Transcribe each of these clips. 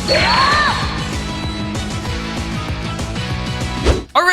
Alright,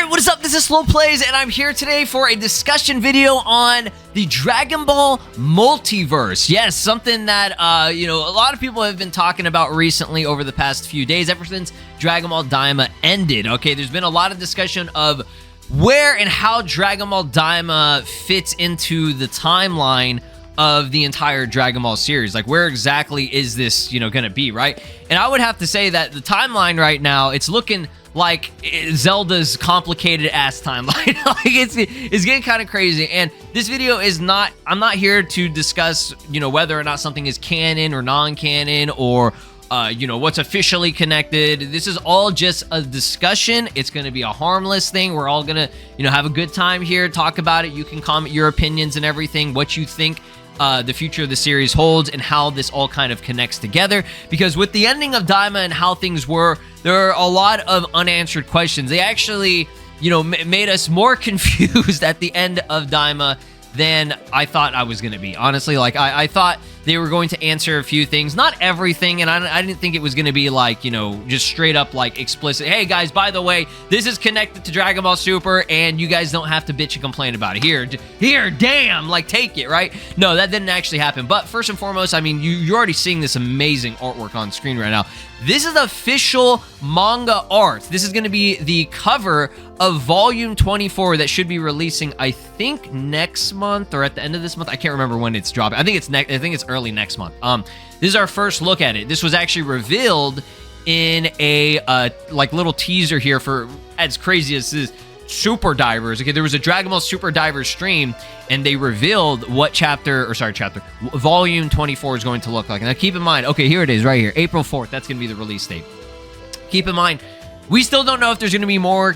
what is up? This is SLOplays, and I'm here today for a discussion video on the Dragon Ball Multiverse. Yes, something that, a lot of people have been talking about recently over the past few days, ever since Dragon Ball Daima ended. Okay, there's been a lot of discussion of where and how Dragon Ball Daima fits into the timeline of the entire Dragon Ball series. Like, where exactly is this, gonna be, right? And I would have to say that the timeline right now, it's looking like Zelda's complicated ass timeline. Like, it's getting kind of crazy. And this video is not, I'm not here to discuss, whether or not something is canon or non-canon, or what's officially connected. This is all just a discussion. It's going to be a harmless thing. We're all going to, have a good time here, talk about it. You can comment your opinions and everything, what you think the future of the series holds, and how this all kind of connects together. Because with the ending of Daima and how things were, there are a lot of unanswered questions. They actually, made us more confused at the end of Daima than I thought I was going to be. Honestly, like, I thought they were going to answer a few things, not everything, and I didn't think it was going to be like, just straight up like explicit, hey guys, by the way, this is connected to Dragon Ball Super, and you guys don't have to bitch and complain about it. Here, damn, like, take it, right? No, that didn't actually happen. But first and foremost, I mean, you're already seeing this amazing artwork on screen right now. This is official manga art. This is going to be the cover of Volume 24 that should be releasing, I think, next month or at the end of this month. I can't remember when it's dropping. I think it's early next month. This is our first look at it. This was actually revealed in a little teaser here for, as crazy as this is, Super Divers. Okay, there was a Dragon Ball Super Divers stream, and they revealed what Volume 24 is going to look like. Now, keep in mind, okay, here it is right here, April 4th. That's going to be the release date. Keep in mind, we still don't know if there's going to be more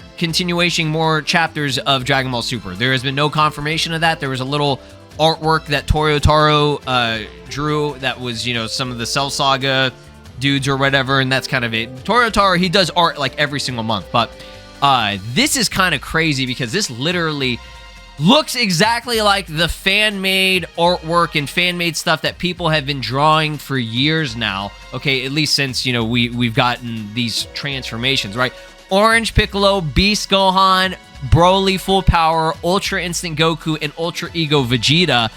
chapters of Dragon Ball Super. There has been no confirmation of that. There was a little artwork that Toyotaro drew that was, some of the Cell Saga dudes or whatever, and that's kind of it. Toyotaro, he does art like every single month, but this is kind of crazy because this literally looks exactly like the fan-made artwork and fan-made stuff that people have been drawing for years now. Okay, at least since, we've gotten these transformations, right? Orange Piccolo, Beast Gohan, Broly Full Power, Ultra Instinct Goku, and Ultra Ego Vegeta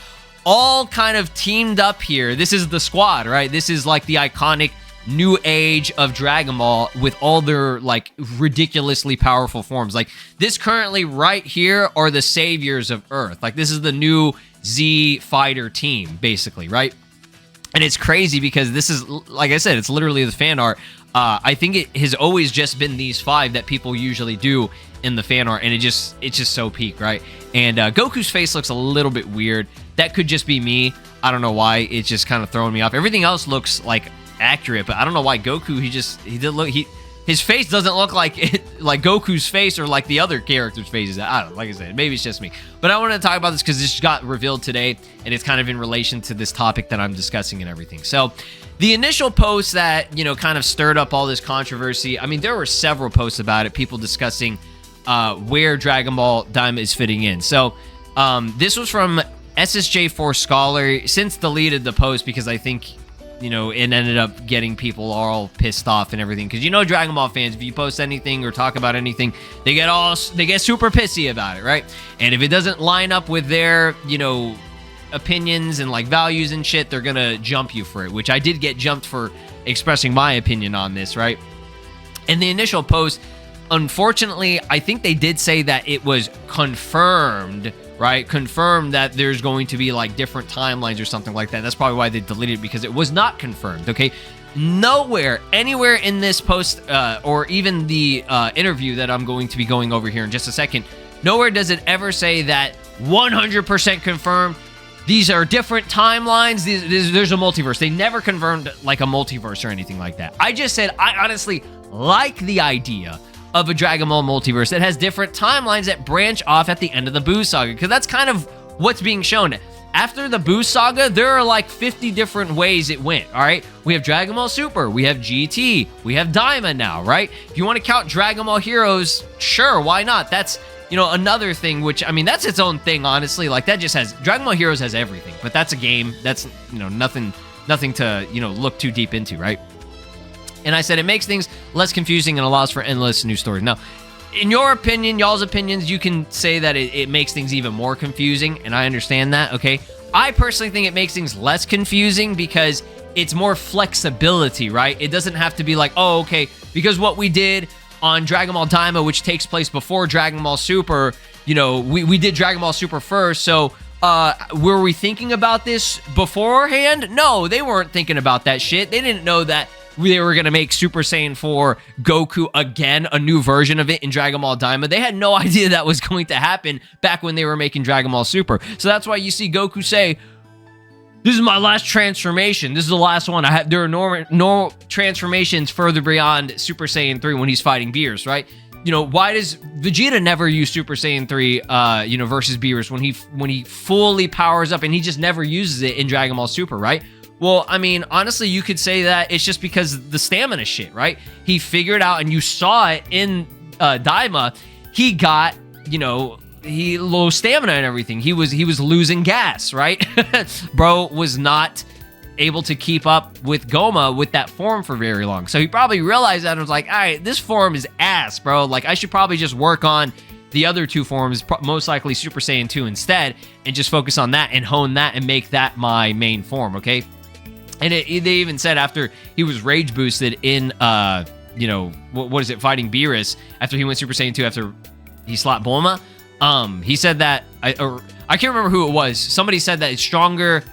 all kind of teamed up here. This is the squad, right? This is like the iconic new age of Dragon Ball with all their, like, ridiculously powerful forms. Like, this currently right here are the saviors of Earth. Like, this is the new Z fighter team, basically, right? And it's crazy because this is, like I said, it's literally the fan art. I think it has always just been these 5 that people usually do in the fan art, and it's just so peak, right? And Goku's face looks a little bit weird. That could just be me. I don't know why. It's just kind of throwing me off. Everything else looks like accurate, but I don't know why Goku, his face doesn't look like it, like Goku's face or like the other characters' faces. I don't know, like I said, maybe it's just me. But I want to talk about this because this got revealed today, and it's kind of in relation to this topic that I'm discussing and everything. So the initial post that, kind of stirred up all this controversy, I mean, there were several posts about it, people discussing where Dragon Ball Daima is fitting in. So this was from SSJ4 Scholar. Since deleted the post because I think, it ended up getting people all pissed off and everything. Because Dragon Ball fans, if you post anything or talk about anything, they get super pissy about it, right? And if it doesn't line up with their, opinions and like values and shit, they're gonna jump you for it, which I did get jumped for expressing my opinion on this, right? In the initial post, unfortunately, I think they did say that it was confirmed, right? Confirmed that there's going to be like different timelines or something like that. That's probably why they deleted it, because it was not confirmed, okay? Nowhere, anywhere in this post, or even the interview that I'm going to be going over here in just a second, nowhere does it ever say that 100% confirmed. These are different timelines. There's a multiverse. They never confirmed like a multiverse or anything like that. I just said I honestly like the idea of a Dragon Ball multiverse that has different timelines that branch off at the end of the Buu saga, because that's kind of what's being shown. After the Buu saga, there are like 50 different ways it went, all right? We have Dragon Ball Super, we have GT, we have Daima now, right? If you want to count Dragon Ball Heroes, sure, why not? That's, another thing, which, I mean, that's its own thing, honestly. Like, that just has, Dragon Ball Heroes has everything, but that's a game. That's, nothing to, look too deep into, right? And I said it makes things less confusing and allows for endless new stories. Now, in your opinion, y'all's opinions, you can say that it makes things even more confusing, and I understand that, okay? I personally think it makes things less confusing because it's more flexibility, right? It doesn't have to be like, oh, okay, because what we did on Dragon Ball Daima, which takes place before Dragon Ball Super, you know, we did Dragon Ball Super first, so were we thinking about this beforehand? No, they weren't thinking about that shit. They didn't know that they were going to make Super Saiyan 4 Goku again, a new version of it in Dragon Ball Daima. They had no idea that was going to happen back when they were making Dragon Ball Super. So that's why you see Goku say, this is my last transformation. This is the last one. There are normal transformations further beyond Super Saiyan 3 when he's fighting Beerus, right? You know, why does Vegeta never use Super Saiyan 3, you know, versus Beerus when he fully powers up, and he just never uses it in Dragon Ball Super, right? Well, I mean, honestly, you could say that it's just because the stamina shit, right? He figured out, and you saw it in Daima, he got, you know, low stamina and everything. He was losing gas, right? Bro was not able to keep up with Goma with that form for very long. So he probably realized that and was like, all right, this form is ass, bro. Like, I should probably just work on the other two forms, most likely Super Saiyan 2 instead, and just focus on that and hone that and make that my main form, okay? And they even said after he was rage boosted in, you know, what is it, fighting Beerus, after he went Super Saiyan 2, after he slapped Bulma, he said that, I can't remember who it was. Somebody said that it's stronger,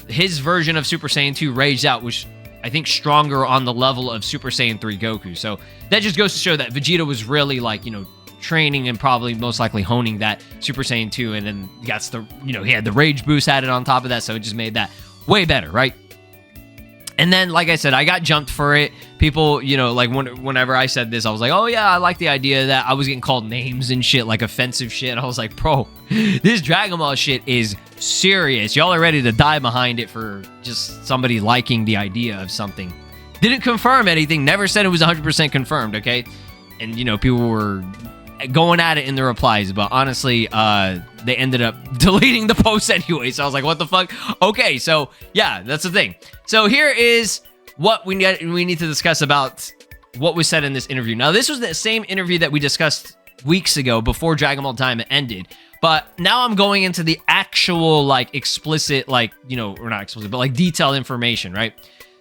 his version of Super Saiyan 2 raged out, which I think stronger on the level of Super Saiyan 3 Goku. So that just goes to show that Vegeta was really, like, you know, training and probably most likely honing that Super Saiyan 2, and then he had the rage boost added on top of that, so it just made that way better, right? And then, like I said, I got jumped for it. People, you know, like whenever I said this, I was like, oh yeah, I like the idea that I was getting called names and shit, like offensive shit. I was like, bro, this Dragon Ball shit is serious. Y'all are ready to die behind it for just somebody liking the idea of something. Didn't confirm anything, never said it was 100% confirmed, okay? And, you know, people were going at it in the replies, but honestly, they ended up deleting the post anyway, so I was like, what the fuck? Okay, so yeah, that's the thing. So here is what we need to discuss about what was said in this interview. Now, this was the same interview that we discussed weeks ago before Dragon Ball Daima ended, but now I'm going into the actual, like, explicit, like, you know, or not explicit, but like detailed information, right?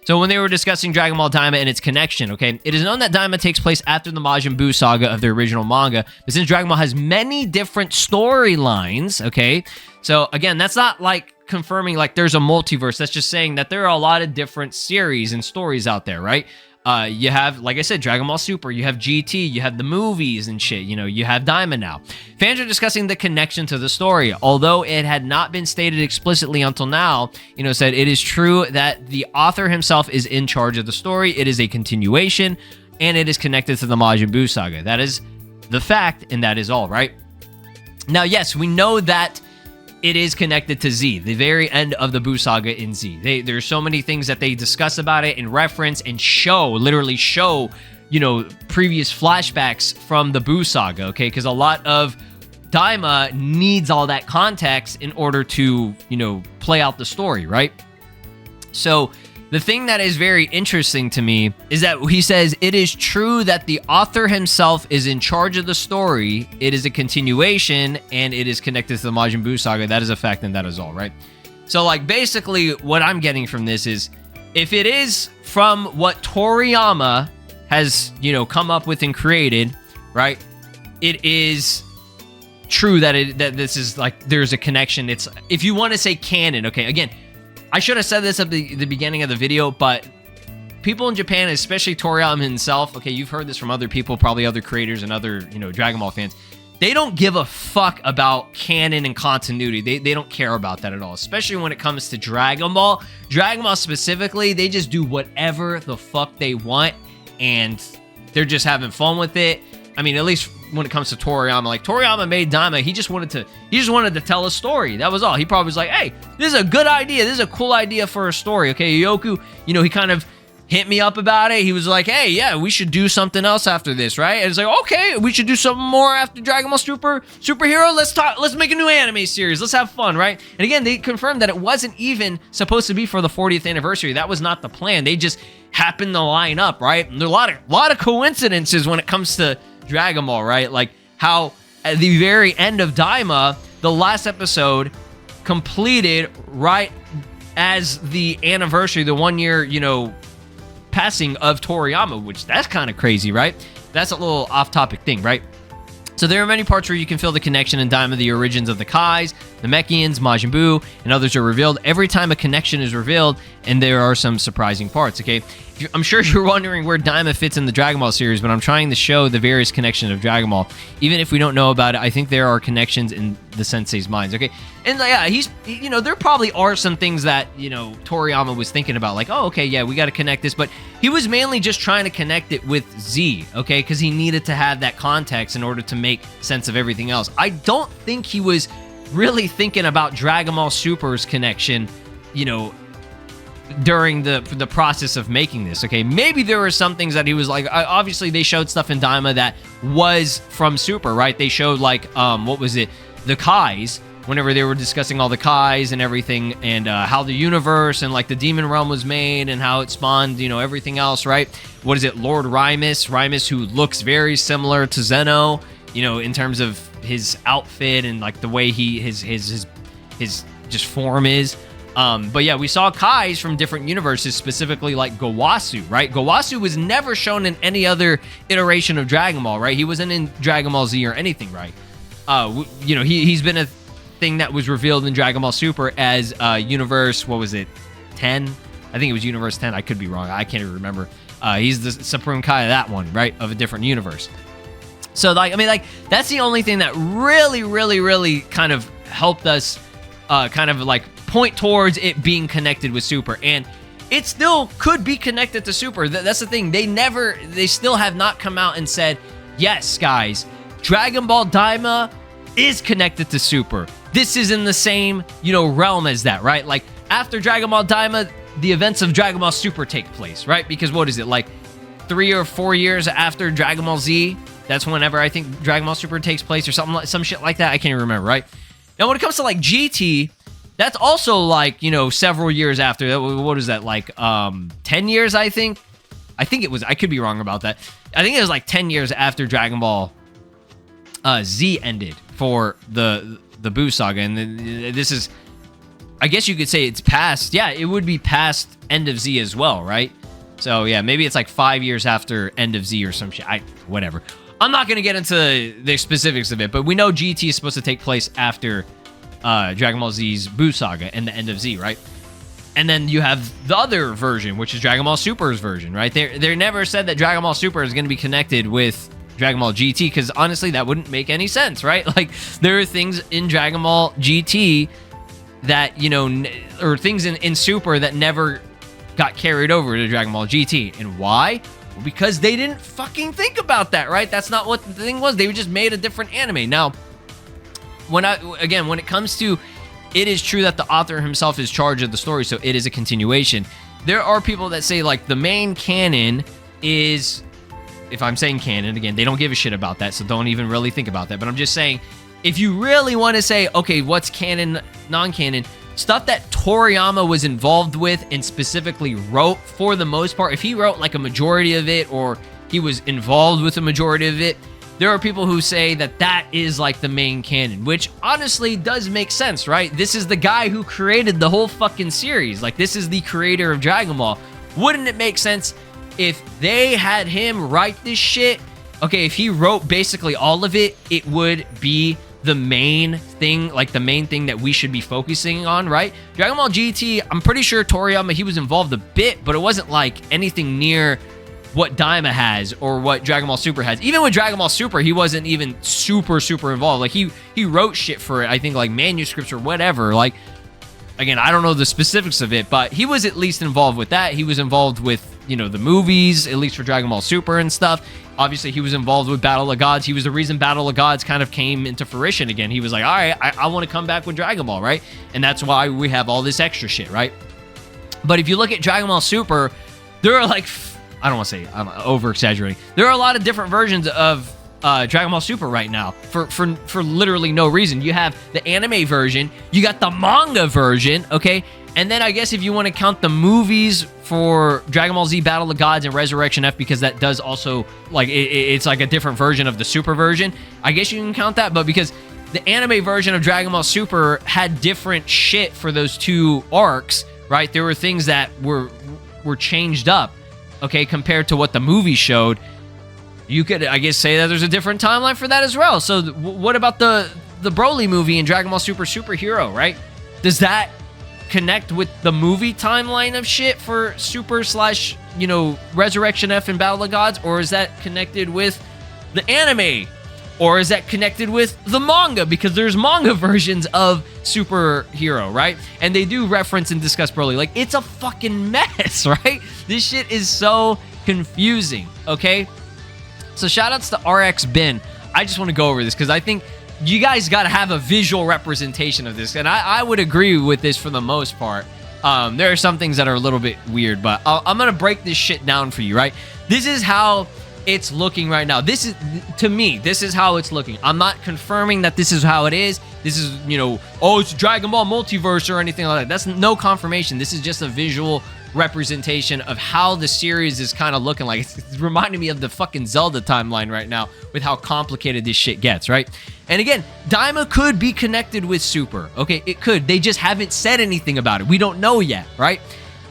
So when they were discussing Dragon Ball Daima and its connection, okay, it is known that Daima takes place after the Majin Buu saga of the original manga, but since Dragon Ball has many different storylines, okay, so again, that's not like confirming like there's a multiverse, that's just saying that there are a lot of different series and stories out there, right? You have, like I said, Dragon Ball Super, you have GT, you have the movies and shit, you know, you have Daima now. Fans are discussing the connection to the story, although it had not been stated explicitly until now, you know, said it is true that the author himself is in charge of the story, it is a continuation, and it is connected to the Majin Buu saga. That is the fact, and that is all, right? Now, yes, we know that it is connected to Z, the very end of the Buu saga in Z. There's so many things that they discuss about it and reference and literally show, you know, previous flashbacks from the Buu saga, okay? Because a lot of Daima needs all that context in order to, you know, play out the story, right? So the thing that is very interesting to me is that he says, it is true that the author himself is in charge of the story, it is a continuation, and it is connected to the Majin Buu saga. That is a fact, and that is all, right? So, like, basically, what I'm getting from this is, if it is from what Toriyama has, you know, come up with and created, right, it is true that this is, like, there's a connection. It's, if you want to say canon, okay, again, I should have said this at the beginning of the video, but people in Japan, especially Toriyama himself, okay, you've heard this from other people, probably other creators and other, you know, Dragon Ball fans, they don't give a fuck about canon and continuity. They don't care about that at all, especially when it comes to Dragon Ball. Dragon Ball specifically, they just do whatever the fuck they want, and they're just having fun with it. I mean, at least when it comes to Toriyama, like Toriyama made Daima, he just wanted to tell a story. That was all. He probably was like, hey, this is a good idea. This is a cool idea for a story. Okay, Yoku, you know, he kind of hit me up about it. He was like, hey, yeah, we should do something else after this, right? And it's like, okay, we should do something more after Dragon Ball Superhero. Let's make a new anime series. Let's have fun, right? And again, they confirmed that it wasn't even supposed to be for the 40th anniversary. That was not the plan. They just happened to line up, right? And there are a lot of coincidences when it comes to Dragon Ball, right? Like how at the very end of Daima, the last episode completed right as the anniversary, the 1 year, passing of Toriyama, which that's kind of crazy, right? That's a little off-topic thing, right? So there are many parts where you can feel the connection in Daima. The origins of the Kais, the Mechians, Majin Buu, and others are revealed. Every time a connection is revealed, and there are some surprising parts, okay? I'm sure you're wondering where Daima fits in the Dragon Ball series, but I'm trying to show the various connections of Dragon Ball. Even if we don't know about it, I think there are connections in the sensei's minds, okay? And yeah, there probably are some things that, Toriyama was thinking about, like, oh, okay, yeah, we got to connect this, but he was mainly just trying to connect it with Z, okay? Because he needed to have that context in order to make sense of everything else. I don't think he was really thinking about Dragon Ball Super's connection, during the process of making this, okay? Maybe there were some things that he was like, obviously they showed stuff in Daima that was from Super, right? They showed like, what was it? The Kais, whenever they were discussing all the Kais and everything, and how the universe and like the demon realm was made and how it spawned, everything else, right? What is it? Lord Rymus, who looks very similar to Zeno, in terms of his outfit and like the way his just form is. But yeah, we saw Kais from different universes, specifically like Gowasu, right? Gowasu was never shown in any other iteration of Dragon Ball, right? He wasn't in Dragon Ball Z or anything, right? He's been a thing that was revealed in Dragon Ball Super as Universe, what was it, 10? I think it was Universe 10. I could be wrong. I can't even remember. He's the Supreme Kai of that one, right? Of a different universe. So, that's the only thing that really, really, really kind of helped us point towards it being connected with Super, and it still could be connected to Super. That's the thing. They still have not come out and said, yes, guys, Dragon Ball Daima is connected to Super. This is in the same, realm as that, right? Like, after Dragon Ball Daima, the events of Dragon Ball Super take place, right? Because what is it, like 3 or 4 years after Dragon Ball Z? That's whenever I think Dragon Ball Super takes place, or some shit like that. I can't even remember, right? Now, when it comes to like GT, that's also like, several years after. What is that, like 10 years, I think? I think it was, I could be wrong about that. I think it was like 10 years after Dragon Ball Z ended for the Buu saga. And this is, I guess you could say it's past, yeah, it would be past End of Z as well, right? So yeah, maybe it's like 5 years after End of Z or some shit. Whatever. I'm not going to get into the specifics of it, but we know GT is supposed to take place after Dragon Ball Z's Buu saga and the End of Z, right? And then you have the other version, which is Dragon Ball Super's version, right? They never said that Dragon Ball Super is going to be connected with Dragon Ball GT, because honestly, that wouldn't make any sense, right? Like, there are things in Dragon Ball GT that, or things in Super that never got carried over to Dragon Ball GT. And why? Well, because they didn't fucking think about that, right? That's not what the thing was. They just made a different anime. Now, when it comes to, it is true that the author himself is charged of the story, so it is a continuation. There are people that say, like, the main canon is, if I'm saying canon, again, they don't give a shit about that, so don't even really think about that. But I'm just saying, if you really want to say, okay, what's canon, non-canon, stuff that Toriyama was involved with and specifically wrote, for the most part, if he wrote like a majority of it, or he was involved with a majority of it, there are people who say that that is like the main canon, which honestly does make sense, right? This is the guy who created the whole fucking series. Like, this is the creator of Dragon Ball. Wouldn't it make sense if they had him write this shit? Okay, if he wrote basically all of it, it would be the main thing, like the main thing that we should be focusing on, right? Dragon Ball GT, I'm pretty sure Toriyama, he was involved a bit, but it wasn't like anything near what Daima has or what Dragon Ball Super has. Even with Dragon Ball Super, he wasn't even super involved. Like, he wrote shit for it, I think, like manuscripts or whatever. Like, again, I don't know the specifics of it, but he was at least involved with that. He was involved with, the movies, at least for Dragon Ball Super and stuff. Obviously, he was involved with Battle of Gods. He was the reason Battle of Gods kind of came into fruition again. He was like, all right, I want to come back with Dragon Ball, right? And that's why we have all this extra shit, right? But if you look at Dragon Ball Super, there are like, I don't want to say, I'm over exaggerating. There are a lot of different versions of Dragon Ball Super right now for literally no reason. You have the anime version, you got the manga version, okay? And then I guess if you want to count the movies for Dragon Ball Z Battle of Gods and Resurrection F, because that does also, like, it's like a different version of the Super version, I guess you can count that. But because the anime version of Dragon Ball Super had different shit for those two arcs, right? There were things that were changed up, okay, compared to what the movie showed. You could, I guess, say that there's a different timeline for that as well. So what about the Broly movie in Dragon Ball Super Superhero, right? Does that connect with the movie timeline of shit for Super / Resurrection F and Battle of Gods? Or is that connected with the anime? Or is that connected with the manga? Because there's manga versions of Superhero, right? And they do reference and discuss Broly. Like, it's a fucking mess, right? This shit is so confusing, okay? So shout outs to RX Bin. I just want to go over this because I think you guys got to have a visual representation of this. And I would agree with this for the most part. There are some things that are a little bit weird, but I'm going to break this shit down for you, right? This is how it's looking right now. This is, to me, this is how it's looking. I'm not confirming that this is how it is. This is, oh, it's Dragon Ball Multiverse or anything like that. That's no confirmation. This is just a visual representation of how the series is kind of looking like. It's reminding me of the fucking Zelda timeline right now with how complicated this shit gets, right? And again, Daima could be connected with Super. Okay, it could. They just haven't said anything about it. We don't know yet, right?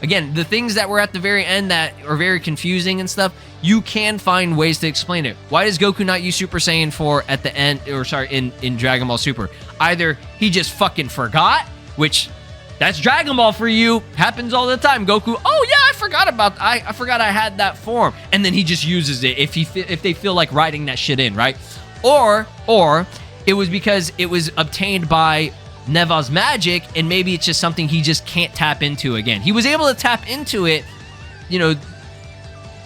Again, the things that were at the very end that are very confusing and stuff, you can find ways to explain it. Why does Goku not use Super Saiyan 4 at the end, or sorry, in Dragon Ball Super? Either he just fucking forgot, which that's Dragon Ball for you. Happens all the time. Goku, oh yeah, I forgot I had that form. And then he just uses it if they feel like writing that shit in, right? Or it was because it was obtained by Neva's magic, and maybe it's just something he just can't tap into again. He was able to tap into it,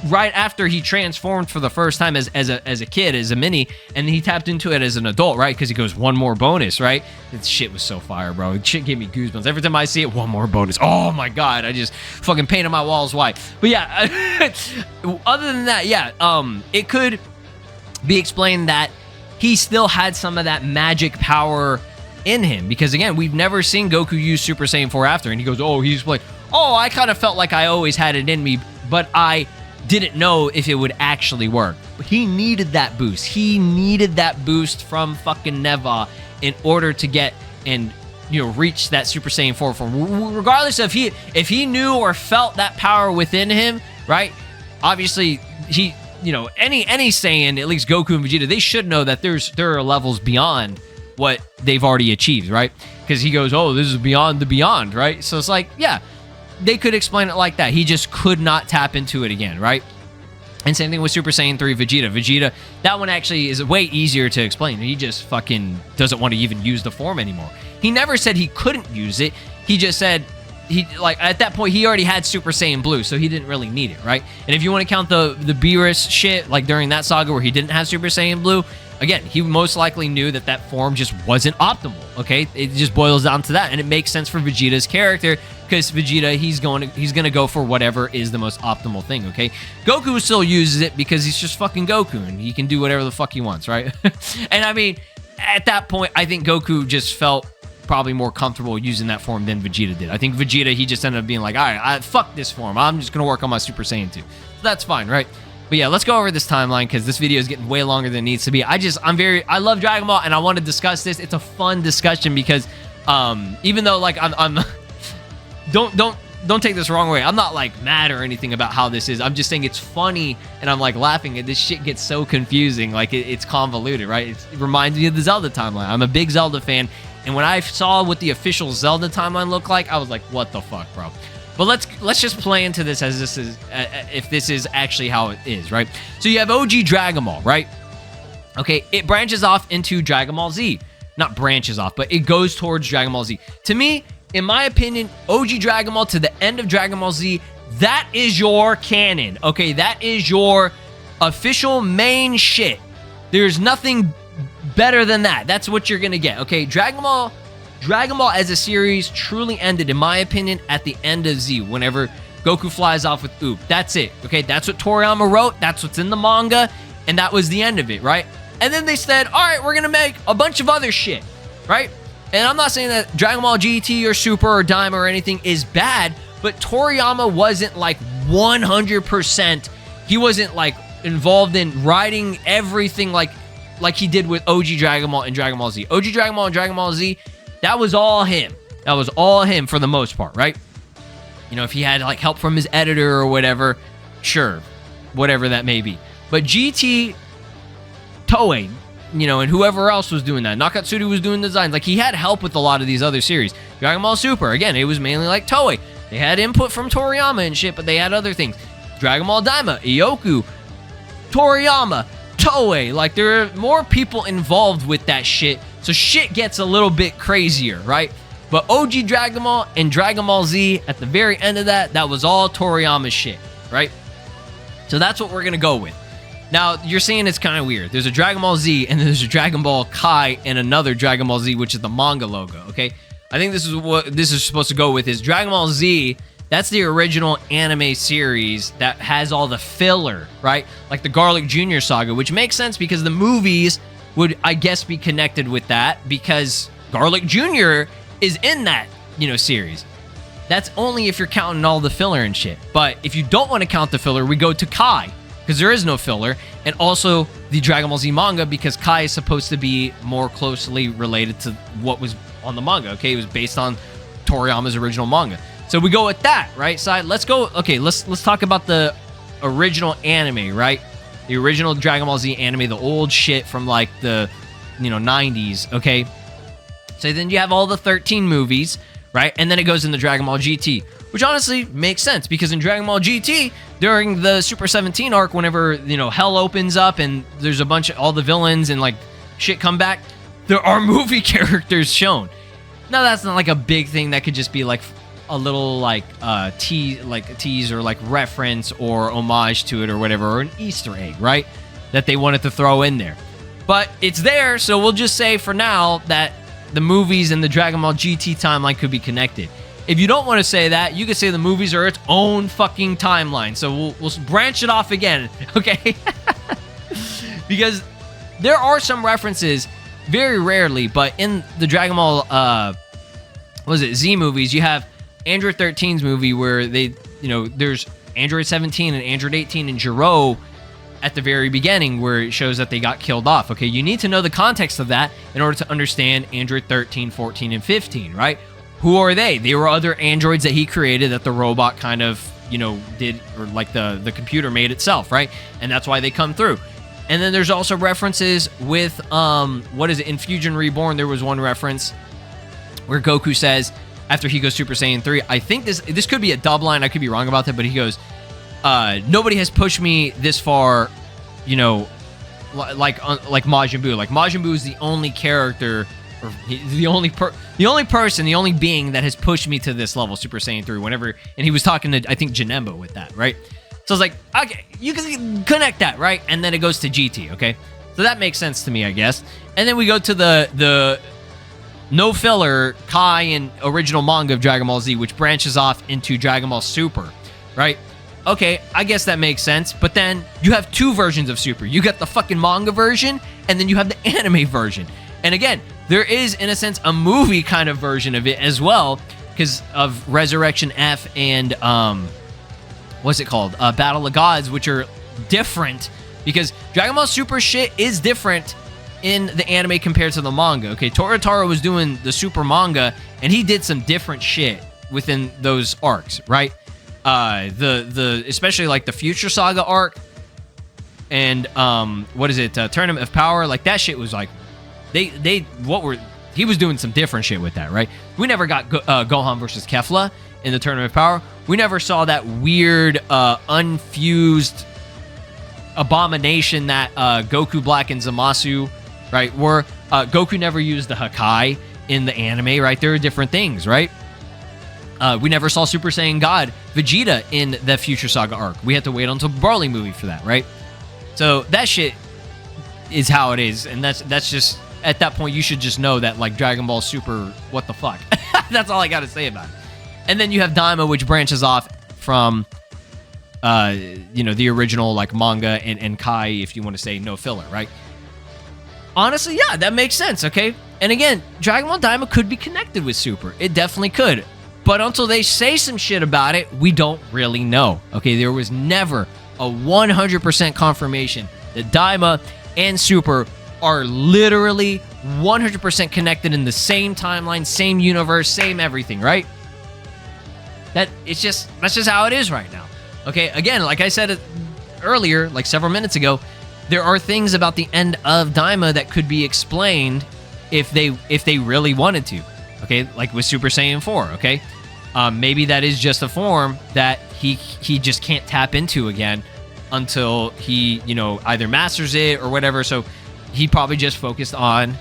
right after he transformed for the first time as a kid, as a mini, and he tapped into it as an adult, right? Because he goes, one more bonus, right? This shit was so fire, bro. It shit gave me goosebumps. Every time I see it, one more bonus. Oh my God, I just fucking painted my walls white. But yeah, other than that, yeah, it could be explained that he still had some of that magic power in him, because again, we've never seen Goku use Super Saiyan 4 after, and he goes, oh, he's like, oh, I kind of felt like I always had it in me, but I didn't know if it would actually work. But he needed that boost. He needed that boost from fucking Neva in order to get and reach that Super Saiyan 4 form. Regardless of if he knew or felt that power within him, right? Obviously, he, any Saiyan, at least Goku and Vegeta, they should know that there are levels beyond what they've already achieved, right? Because he goes, oh, this is beyond the beyond, right? So it's like, yeah, they could explain it like that. He just could not tap into it again, right? And same thing with Super Saiyan 3 Vegeta. Vegeta, that one actually is way easier to explain. He just fucking doesn't want to even use the form anymore. He never said he couldn't use it. He just said, at that point, he already had Super Saiyan Blue, so he didn't really need it, right? And if you want to count the Beerus shit, like during that saga where he didn't have Super Saiyan Blue, again, he most likely knew that form just wasn't optimal, okay? It just boils down to that, and it makes sense for Vegeta's character, because Vegeta, he's gonna go for whatever is the most optimal thing, okay? Goku still uses it because he's just fucking Goku, and he can do whatever the fuck he wants, right? And I mean, at that point, I think Goku just felt probably more comfortable using that form than Vegeta did. I think Vegeta, he just ended up being like, all right, fuck this form. I'm just gonna work on my Super Saiyan 2. So that's fine, right? But yeah, let's go over this timeline because this video is getting way longer than it needs to be. I love Dragon Ball and I want to discuss this. It's a fun discussion because even though like I'm don't take this the wrong way. I'm not like mad or anything about how this is. I'm just saying it's funny and I'm like laughing at this shit gets so confusing. Like it's convoluted, right? It reminds me of the Zelda timeline. I'm a big Zelda fan, and when I saw what the official Zelda timeline looked like, I was like, what the fuck, bro? But let's just play into this as this is if this is actually how it is, right? So you have OG Dragon Ball, right? Okay, it branches off into Dragon Ball Z. Not branches off, but it goes towards Dragon Ball Z. To me, in my opinion, OG Dragon Ball to the end of Dragon Ball Z, that is your canon. Okay, that is your official main shit. There's nothing better than that. That's what you're gonna get. Okay, Dragon Ball as a series truly ended, in my opinion, at the end of Z, whenever Goku flies off with Oop. That's it. Okay, that's what Toriyama wrote. That's what's in the manga. And that was the end of it, right? And then they said, all right, we're going to make a bunch of other shit, right? And I'm not saying that Dragon Ball GT or Super or Daima or anything is bad, but Toriyama wasn't like 100%. He wasn't like involved in writing everything like he did with OG Dragon Ball and Dragon Ball Z. OG Dragon Ball and Dragon Ball Z, that was all him. That was all him for the most part, right? You know, if he had like help from his editor or whatever, sure, whatever that may be. But GT, Toei, you know, and whoever else was doing that. Nakatsuru was doing designs. Like, he had help with a lot of these other series. Dragon Ball Super, again, it was mainly like Toei. They had input from Toriyama and shit, but they had other things. Dragon Ball Daima, Ioku, Toriyama, Toei. Like, there are more people involved with that shit, so shit gets a little bit crazier, right? But OG Dragon Ball and Dragon Ball Z, at the very end of that, that was all Toriyama's shit, right? So that's what we're going to go with. Now, you're saying it's kind of weird. There's a Dragon Ball Z, and there's a Dragon Ball Kai, and another Dragon Ball Z, which is the manga logo, okay? I think this is what this is supposed to go with, is Dragon Ball Z, that's the original anime series that has all the filler, right? Like the Garlic Jr. saga, which makes sense because the movies would, I guess, be connected with that because Garlic Jr. is in that, you know, series. That's only if you're counting all the filler and shit. But if you don't want to count the filler, we go to Kai, because there is no filler, and also the Dragon Ball Z manga, because Kai is supposed to be more closely related to what was on the manga, okay? It was based on Toriyama's original manga. So we go with that, right? Side, let's go, okay, let's talk about the original anime, right? The original Dragon Ball Z anime, the old shit from like the, you know, 90s, okay? So then you have all the 13 movies, right? And then it goes into Dragon Ball GT, which honestly makes sense because in Dragon Ball GT, during the Super 17 arc, whenever, you know, hell opens up and there's a bunch of all the villains and like shit come back, there are movie characters shown. Now that's not like a big thing. That could just be like a little like tease or like reference or homage to it or whatever, or an Easter egg, right? That they wanted to throw in there. But it's there, so we'll just say for now that the movies and the Dragon Ball GT timeline could be connected. If you don't want to say that, you could say the movies are its own fucking timeline. So we'll branch it off again, okay? Because there are some references, very rarely, but in the Dragon Ball, Z movies, you have Android 13's movie where they, you know, there's Android 17 and Android 18 and Jiro at the very beginning where it shows that they got killed off, okay? You need to know the context of that in order to understand Android 13, 14, and 15, right? Who are they? They were other androids that he created that the robot kind of, you know, did, or like the computer made itself, right? And that's why they come through. And then there's also references with, what is it? In Fusion Reborn, there was one reference where Goku says, after he goes Super Saiyan 3, I think this could be a dub line, I could be wrong about that, but he goes, nobody has pushed me this far, you know, like Majin Buu. Like Majin Buu is the only character, or the only being that has pushed me to this level, Super Saiyan 3, whenever, and he was talking to, I think, Janemba with that, right? So I was like, okay, you can connect that, right? And then it goes to GT, okay? So that makes sense to me, I guess. And then we go to the no filler Kai and original manga of Dragon Ball Z, which branches off into Dragon Ball Super, right? Okay, I guess that makes sense. But then you have two versions of Super. You got the fucking manga version, and then you have the anime version. And again, there is, in a sense, a movie kind of version of it as well, because of Resurrection F and, what's it called? Battle of Gods, which are different, because Dragon Ball Super shit is different in the anime compared to the manga. Okay, Toritaro was doing the Super manga, and he did some different shit within those arcs, right? Especially like the Future Saga arc, and what is it? Tournament of Power. Like that shit was like, he was doing some different shit with that, right? We never got Gohan versus Kefla in the Tournament of Power. We never saw that weird unfused abomination that Goku Black and Zamasu, right? Where Goku never used the Hakai in the anime, right? There are different things, right? We never saw Super Saiyan God Vegeta in the Future Saga arc. We had to wait until Broly movie for that, right? So that shit is how it is, and that's just, at that point you should just know that, like, Dragon Ball Super, what the fuck? That's all I gotta say about it. And then you have Daima, which branches off from the original like manga and Kai, if you want to say no filler, right? Honestly, yeah, that makes sense, okay? And again, Dragon Ball Daima could be connected with Super. It definitely could. But until they say some shit about it, we don't really know, okay? There was never a 100% confirmation that Daima and Super are literally 100% connected in the same timeline, same universe, same everything, right? That's just how it is right now. Okay, again, like I said earlier, like several minutes ago, there are things about the end of Daima that could be explained if they really wanted to. Okay, like with Super Saiyan 4, okay? Maybe that is just a form that he just can't tap into again until he, either masters it or whatever. So he probably just focused on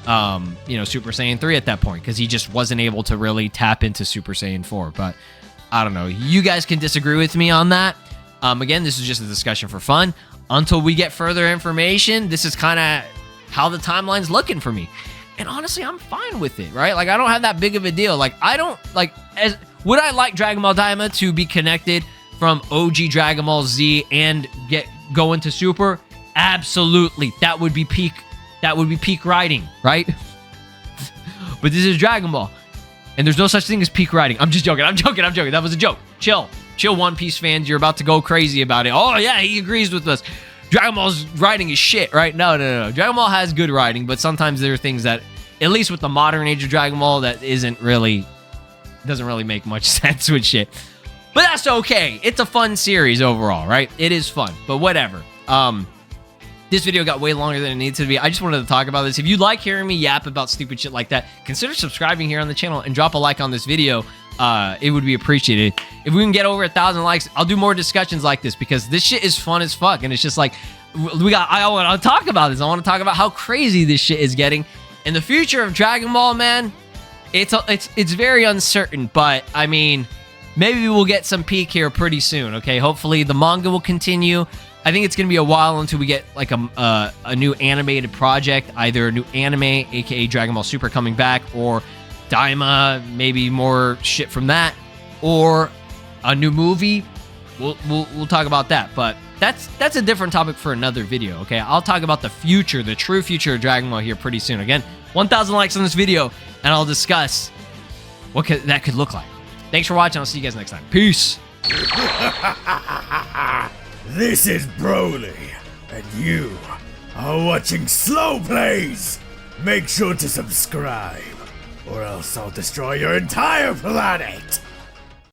Super Saiyan 3 at that point, because he just wasn't able to really tap into Super Saiyan 4. But I don't know. You guys can disagree with me on that. Again, this is just a discussion for fun. Until we get further information, this is kind of how the timeline's looking for me. And honestly, I'm fine with it, right? Like, I don't have that big of a deal. Like, I don't, like, would I like Dragon Ball Daima to be connected from OG Dragon Ball Z and go into Super? Absolutely. That would be peak writing, right? But this is Dragon Ball. And there's no such thing as peak writing. I'm just joking. I'm joking. That was a joke. Chill, One Piece fans. You're about to go crazy about it. Oh, yeah, he agrees with us. Dragon Ball's writing is shit, right? No. Dragon Ball has good writing, but sometimes there are things that, at least with the modern age of Dragon Ball, that doesn't really make much sense with shit. But that's okay. It's a fun series overall, right? It is fun, but whatever. This video got way longer than it needs to be. I just wanted to talk about this. If you like hearing me yap about stupid shit like that, consider subscribing here on the channel and drop a like on this video. It would be appreciated. If we can get over 1,000 likes, I'll do more discussions like this, because this shit is fun as fuck. And it's just like, I want to talk about this. I want to talk about how crazy this shit is getting. And the future of Dragon Ball, man, it's very uncertain. But I mean, maybe we'll get some peak here pretty soon. Okay, hopefully the manga will continue. I think it's going to be a while until we get like a new animated project, either a new anime, aka Dragon Ball Super coming back, or Daima, maybe more shit from that, or a new movie. We'll talk about that, but that's a different topic for another video. Okay, I'll talk about the future, the true future of Dragon Ball here pretty soon. Again, 1,000 likes on this video, and I'll discuss what that could look like. Thanks for watching. I'll see you guys next time. Peace. This is Broly, and you are watching SLOplays. Make sure to subscribe, or else I'll destroy your entire planet.